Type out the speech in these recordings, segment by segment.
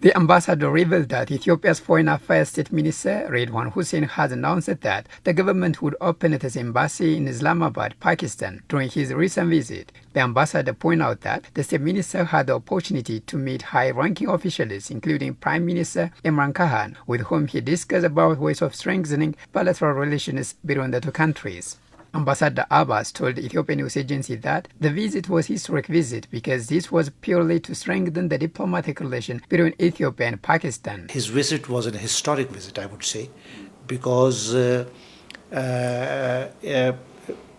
The ambassador revealed that Ethiopia's Foreign Affairs State Minister Redwan Hussein has announced that the government would open its embassy in Islamabad, Pakistan, during his recent visit. The ambassador pointed out that the state minister had the opportunity to meet high-ranking officials, including Prime Minister Imran Khan, with whom he discussed about ways of strengthening bilateral relations between the two countries. Ambassador Abbas told the Ethiopian news agency that the visit was a historic visit because this was purely to strengthen the diplomatic relation between Ethiopia and Pakistan. His visit was a historic visit, I would say, because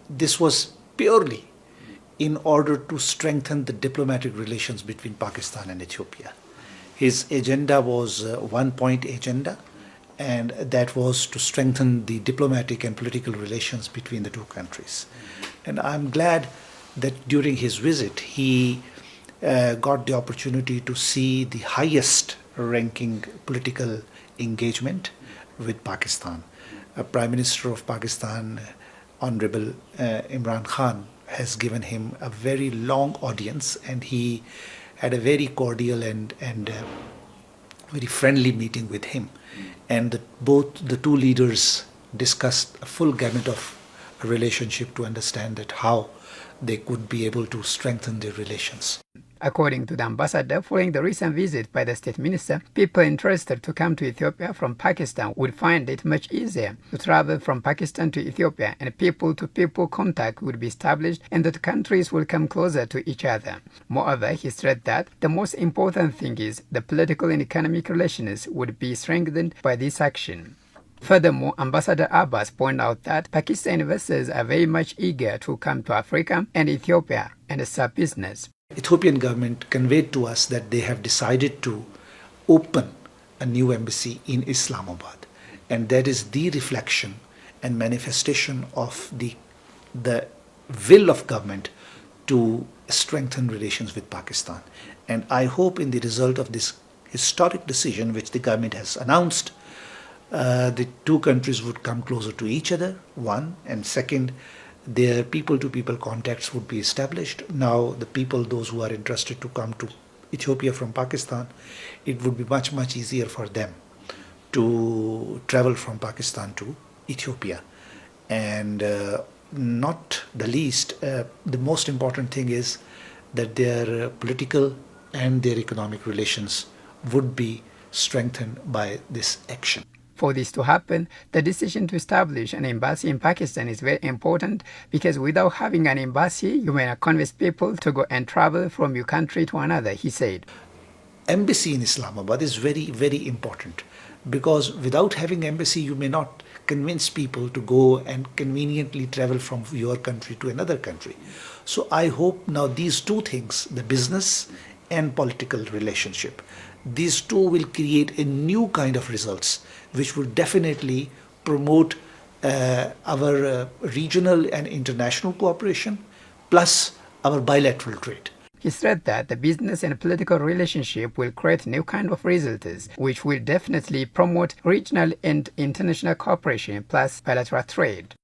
this was purely in order to strengthen the diplomatic relations between Pakistan and Ethiopia. His agenda was a one-point agenda, and that was to strengthen the diplomatic and political relations between the two countries. And I'm glad that during his visit he got the opportunity to see the highest ranking political engagement with Pakistan. Prime Minister of Pakistan, Honorable Imran Khan, has given him a very long audience, and he had a very cordial and very friendly meeting with him. And both the two leaders discussed a full gamut of a relationship to understand that how they could be able to strengthen their relations. According to the ambassador, following the recent visit by the state minister, people interested to come to Ethiopia from Pakistan would find it much easier to travel from Pakistan to Ethiopia, and people-to-people contact would be established and the countries will come closer to each other. Moreover, he stressed that the most important thing is the political and economic relations would be strengthened by this action. Furthermore, Ambassador Abbas pointed out that Pakistan investors are very much eager to come to Africa and Ethiopia and start business. Ethiopian government conveyed to us that they have decided to open a new embassy in Islamabad, and that is the reflection and manifestation of the will of government to strengthen relations with Pakistan. And I hope in the result of this historic decision which the government has announced, the two countries would come closer to each other, one, and second, their people-to-people contacts would be established. Now the people, those who are interested to come to Ethiopia from Pakistan, it would be much, much easier for them to travel from Pakistan to Ethiopia. And not the least, the most important thing is that their political and their economic relations would be strengthened by this action. For this to happen, the decision to establish an embassy in Pakistan is very important because without having an embassy, you may not convince people to go and travel from your country to another, he said. Embassy in Islamabad is very, very important because without having embassy, you may not convince people to go and conveniently travel from your country to another country. So I hope now these two things, the business and political relationship, these two will create a new kind of results which will definitely promote our regional and international cooperation plus our bilateral trade. He said that the business and political relationship will create new kind of results which will definitely promote regional and international cooperation plus bilateral trade.